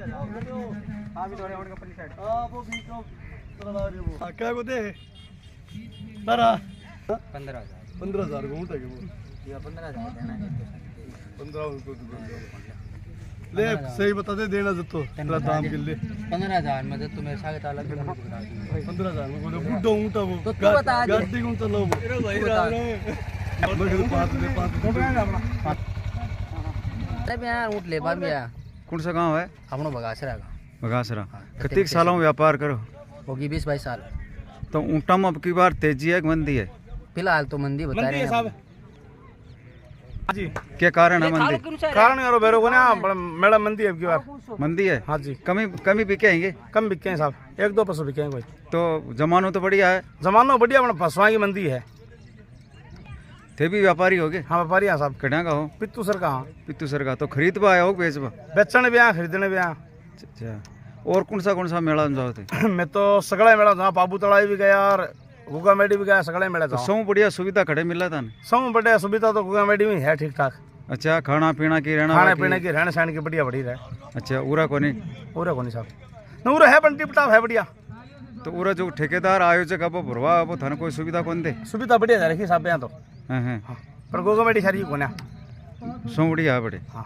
हाँ भी थोड़े और कंपनी साइड वो भी तो क्या को दे तारा 15,000 को उठा के वो या 15,000 देना है 15 को ले सही बता दे देना जतो तेरा दाम के ले 15,000 में तो तुम्हें सागे ताला के 15,000 में बोलो बुड्ढो ऊंटा वो तो तू बता दे गाड़ी को चलो वो भाई राम मगर पास दे पास अरे यार ऊंट ले बा मिया कौन सा गांव है? हमनो बगासरा का बगासरा। कितने सालों में व्यापार करो? होगी 20-22 साल। तो ऊँटा में अब की बार तेजी है कि मंदी है? फिलहाल तो मंदी बता रहे हैं जी। क्या कारण है मंदी? कारण यार बेरो को ना मेरा मंदी है की बार मंदी है। हाँ जी। कमी बिकेंगे? कम बिके हैं साहब 1-2 पशु बिके हैं कोई। तो जमानो तो बढ़िया है। जमानो बढ़िया अपना फसवा की मंदी है। थे भी व्यापारी हो गए? हाँ व्यापारी हैं साहब। कड़ा का हो? पित्तू सर का। हाँ पित्तू सर का। तो खरीद बा आया हो बेचबा? बेचने भी आया खरीदने भी आया। अच्छा। और कौन सा मेला में जाओ थे? मैं तो सगड़ा मेला था, बाबू तड़ाई भी गया और गुगा मेडी भी गया, सगड़ा मेला था। सब बढ़िया सुविधा खड़े मिला था? सब बढ़िया सुविधा तो गुगा मेडी में है ठीक ठाक। अच्छा। खाना पीना की रहना खाने पीने की रहने सहने की बढ़िया बढ़ी रहे। अच्छा। उरा को नहीं? पूरा को नहीं साहब न उरा है बंटी पटाप है बढ़िया। तो उरा जो ठेकेदार आयोजक अब भरवा अब थाने कोई सुविधा कौन दे? सुविधा बढ़िया है रखी साहब यहाँ तो। हाँ। पर गुगा मेडी सारी को ना सब बढ़िया है बड़े। हाँ।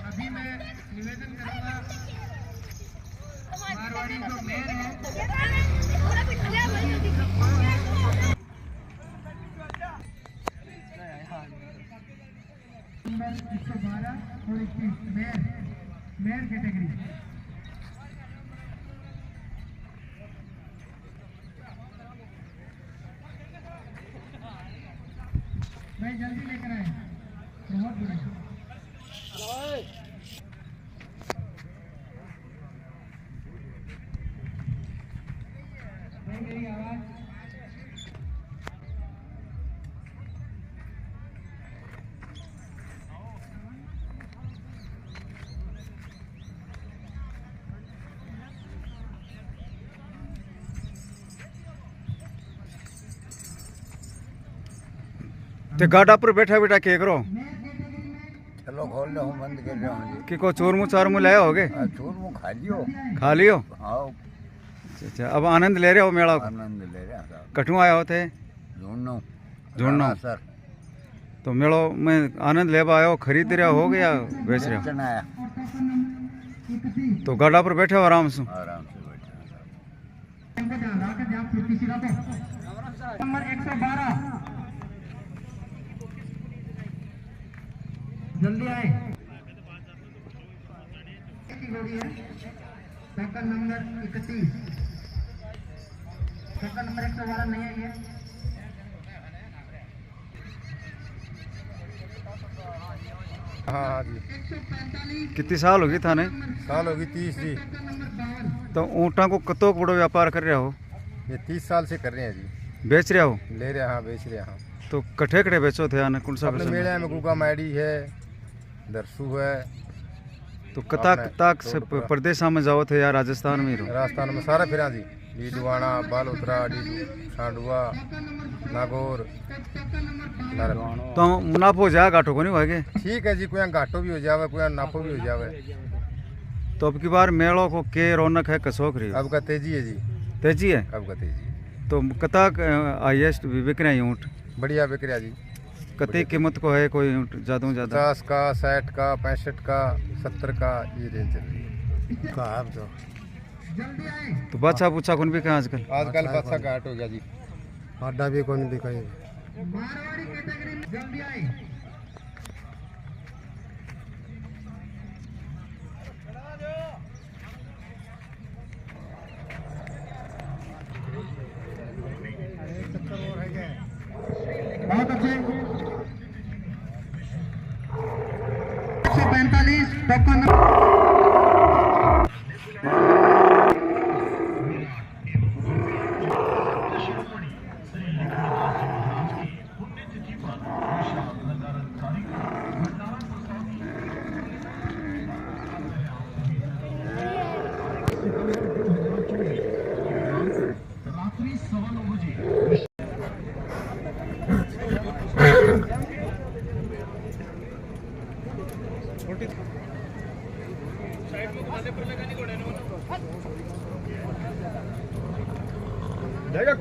अभी मैं निवेदन करूंगा मारवाड़ी जो मेयर है 112 और 21 मेयर कैटेगरी मैं जल्दी लेकर आए बहुत बुरा मेरी आवाज ते गाड़ा पर बैठा बैठा के करो? चलो खोल लो हम बंद कर रहे हैं कि को चूरमू चारमू लाया होगे? चूर मुँह खा लियो। खा लियो? हाँ अच्छा। अब आनंद ले रहे हो मेला को? आनंद ले रहे हैं साहब। कठू आया होते? ढूंढना सर। तो मेलो में आनंद ले आया हो, खरीद रहे हो या बेच रहे हो? आया तो गाड़ा पर बैठे हो आराम से? आराम से बैठे हैं साहब। नंबर 112 जल्दी आए टोकन नंबर 31 टोकन नंबर 112 नहीं आई है। हाँ जी। कितनी साल होगी थाने? साल होगी 30 जी। तो ऊँटा को कतो बड़ो व्यापार कर रहे हो? ये 30 साल से कर रहे हैं जी। बेच रहे हो? ले रहे हैं हाँ बेच रहे हैं हाँ। तो कठे कठे बेचो थे आने कौन सा अपने मेले में गुगा मैडी है, दरसू है। तो कताक से प्रदेश में जाओ थे या राजस्थान में रहो? राजस्थान में सारा फिरा जी। डीडवाना, बालोतरा, सांडुआ, नागौर। तो मुनाफो हो जाए घाटो को नहीं होगे? ठीक है जी। कोई घाटो भी हो जावे, कोई नाफो भी हो जावे। तो अब की बार मेलों को के रौनक है कसोख रही? अब का तेजी है जी। तेजी है? अब का तेजी। तो कताक हाईएस्ट बिक रहे हैं ऊँट? बढ़िया बिक रहा जी। कतई कीमत को है कोई ऊँट ज़्यादा 50 का, 60 का, 65 का, 70 का ये रेंज चल रही है। तो बाछा पूछा कौन भी कहाँ आजकल? आजकल बादशाह घाट हो गया जी। आडा भी कौन भी कहीं। मारवाड़ी कैटेगरी में जल्दी आए बहुत अच्छे 145 टोकन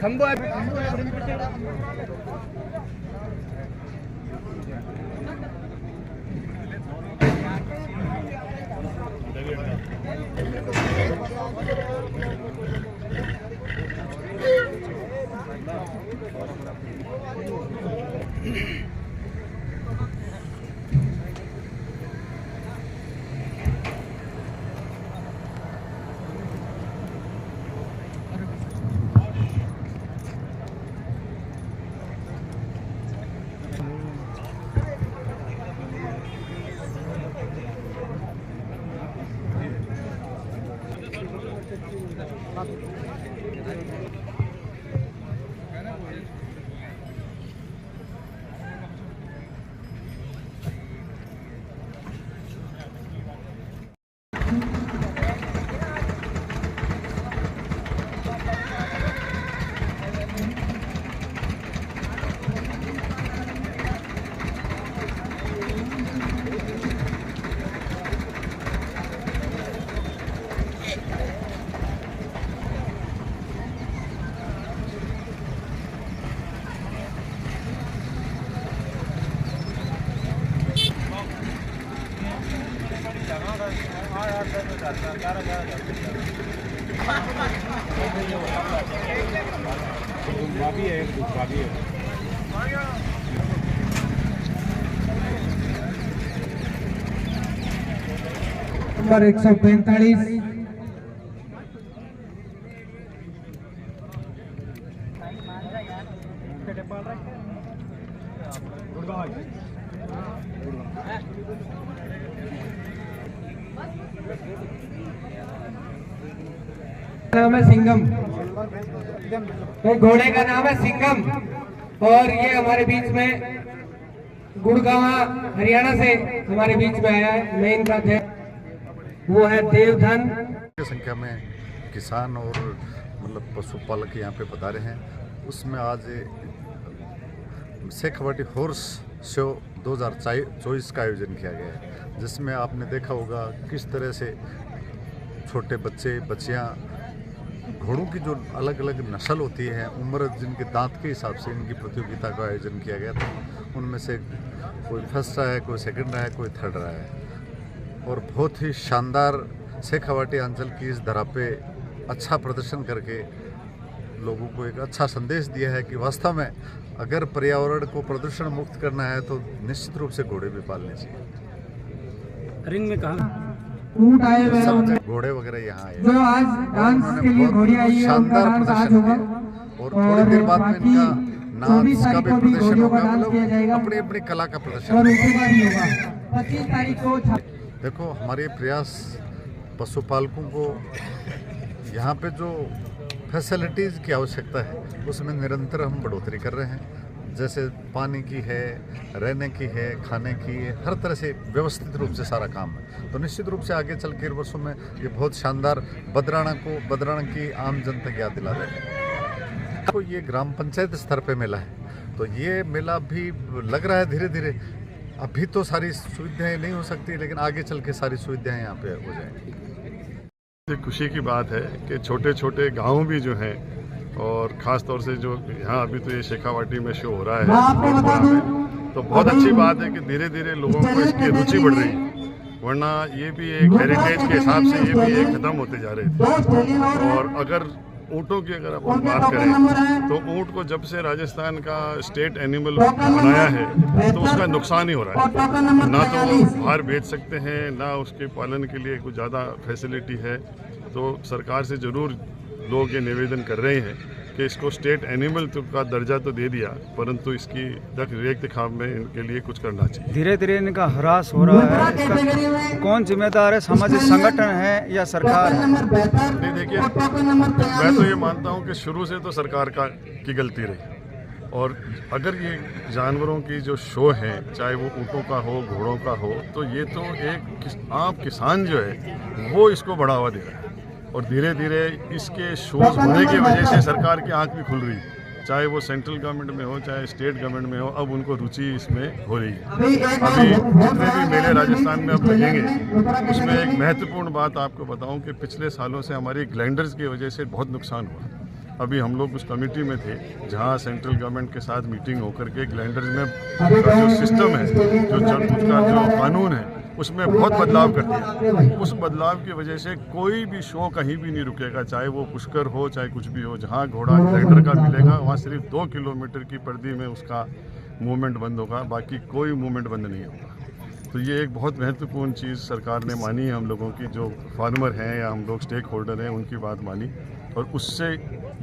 खंबो है नंबर 145 नाम है सिंघम, घोड़े का नाम है सिंघम और ये हमारे बीच में गुड़गांव हरियाणा से हमारे बीच में आया है। मैं इनका वो है देवधन। की संख्या में किसान और मतलब पशुपालक यहाँ पे पधारे हैं। उसमें आज शेखावाटी हॉर्स शो 2024 का आयोजन किया गया है, जिसमें आपने देखा होगा किस तरह से छोटे बच्चे बच्चियाँ घोड़ों की जो अलग अलग नस्ल होती है, उम्र जिनके दांत के हिसाब से इनकी प्रतियोगिता का आयोजन किया गया था। उनमें से कोई फर्स्ट रहा है, कोई सेकंड रहा है, कोई थर्ड रहा है और बहुत ही शानदार शेखावाटी अंचल की इस धरा पे अच्छा प्रदर्शन करके लोगों को एक अच्छा संदेश दिया है कि वास्तव में अगर पर्यावरण को प्रदूषण मुक्त करना है तो निश्चित रूप से घोड़े भी पालने चाहिए। रिंग में कहा ऊंट आए हुए हैं घोड़े वगैरह यहाँ आए जो आज डांस के लिए घोड़ी आई है, उनका शानदार डांस आज प्रदर्शन होगा किया और थोड़ी देर बाद में इनका नाच का भी प्रदर्शन होगा, मतलब अपनी अपनी कला का प्रदर्शन और उनका भी होगा 25 तारीख को। देखो हमारे प्रयास पशुपालकों को यहाँ पे जो फैसिलिटीज़ की आवश्यकता है उसमें निरंतर हम बढ़ोतरी कर रहे हैं। जैसे पानी की है, रहने की है, खाने की है, हर तरह से व्यवस्थित रूप से सारा काम है। तो निश्चित रूप से आगे चल के वर्षों में ये बहुत शानदार बदराना की आम जनता की याद दिला देगा। तो ये ग्राम पंचायत स्तर पे मेला है, तो ये मेला भी लग रहा है धीरे धीरे। अभी तो सारी सुविधाएं नहीं हो सकती, लेकिन आगे चल के सारी सुविधाएं यहाँ पे हो जाएंगी। ये खुशी की बात है कि छोटे छोटे गांव भी जो हैं और ख़ास तौर से जो यहाँ अभी तो ये शेखावाटी में शो हो रहा है, तो बहुत अच्छी बात है कि धीरे धीरे लोगों को इसकी रुचि बढ़ रही है। वरना ये भी एक हेरिटेज के हिसाब से ये भी एक ख़त्म होते जा रहे थे। और अगर ऊँटों की अगर अपन बात करें तो ऊँट को जब से राजस्थान का स्टेट एनिमल बनाया है तो उसका नुकसान ही हो रहा है। ना तो बाहर बेच सकते हैं, ना उसके पालन के लिए कुछ ज़्यादा फैसिलिटी है। तो सरकार से ज़रूर लोग ये निवेदन कर रहे हैं कि इसको स्टेट एनिमल का दर्जा तो दे दिया, परंतु इसकी रखरखाव में इनके लिए कुछ करना चाहिए। धीरे धीरे इनका ह्रास हो रहा है, इसका कौन जिम्मेदार है? सामाजिक संगठन है या सरकार है? नहीं, देखिए मैं तो ये मानता हूँ कि शुरू से तो सरकार की गलती रही। और अगर ये जानवरों की जो शो है, चाहे वो ऊँटों का हो, घोड़ों का हो, तो ये तो एक आम किसान जो है वो इसको बढ़ावा दे रहा है। और धीरे धीरे इसके शोज होने की वजह से सरकार की आंख भी खुल रही है, चाहे वो सेंट्रल गवर्नमेंट में हो चाहे स्टेट गवर्नमेंट में हो। अब उनको रुचि इसमें हो रही है। अभी जितने भी मेले राजस्थान में अब लगेंगे उसमें एक महत्वपूर्ण बात आपको बताऊं कि पिछले सालों से हमारी ग्लैंडर्स की वजह से बहुत नुकसान हुआ। अभी हम लोग उस कमेटी में थे जहां सेंट्रल गवर्नमेंट के साथ मीटिंग होकर के ग्लैंडर्स में का जो सिस्टम है, जो जलपूत का जो कानून है, उसमें बहुत बदलाव कर दिया। उस बदलाव की वजह से कोई भी शो कहीं भी नहीं रुकेगा, चाहे वो पुष्कर हो चाहे कुछ भी हो। जहाँ घोड़ा ग्लैंडर का मिलेगा वहाँ सिर्फ 2 किलोमीटर की परिधि में उसका मूवमेंट बंद होगा, बाकी कोई मूवमेंट बंद नहीं होगा। तो ये एक बहुत महत्वपूर्ण चीज़ सरकार ने मानी है, हम लोगों की जो फार्मर हैं या हम लोग स्टेक होल्डर हैं उनकी बात मानी, और उससे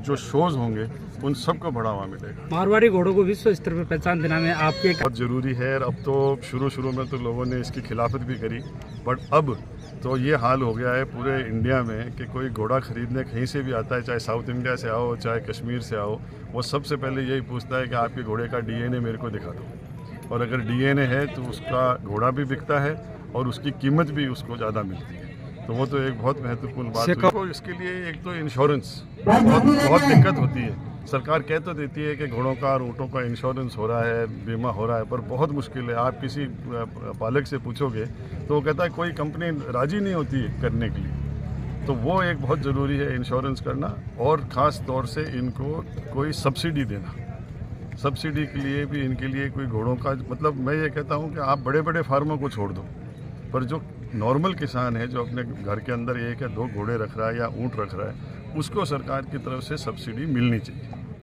जो शोज़ होंगे उन सबको बढ़ावा मिलेगा। मारवाड़ी घोड़ों को विश्व स्तर पर पहचान देना में आपके बहुत ज़रूरी है। अब तो शुरू में तो लोगों ने इसकी खिलाफत भी करी, बट अब तो ये हाल हो गया है पूरे इंडिया में कि कोई घोड़ा खरीदने कहीं से भी आता है, चाहे साउथ इंडिया से आओ चाहे कश्मीर से आओ, वो सबसे पहले यही पूछता है कि आपके घोड़े का डीएनए मेरे को दिखा दो, और अगर डीएनए है तो उसका घोड़ा भी बिकता है और उसकी कीमत भी उसको ज़्यादा मिलती है। तो वो तो एक बहुत महत्वपूर्ण बात है। तो इसके लिए एक तो इंश्योरेंस बहुत दिक्कत होती है। सरकार कह तो देती है कि घोड़ों का और ऊँटों का इंश्योरेंस हो रहा है, बीमा हो रहा है, पर बहुत मुश्किल है। आप किसी पालक से पूछोगे तो वो कहता है कोई कंपनी राजी नहीं होती है करने के लिए। तो वो एक बहुत ज़रूरी है इंश्योरेंस करना, और ख़ास तौर से इनको कोई सब्सिडी देना। सब्सिडी के लिए भी इनके लिए कोई घोड़ों का, मतलब मैं ये कहता हूँ कि आप बड़े बड़े फार्मों को छोड़ दो, पर जो नॉर्मल किसान है जो अपने घर के अंदर 1 या 2 घोड़े रख रहा है या ऊँट रख रहा है, उसको सरकार की तरफ से सब्सिडी मिलनी चाहिए।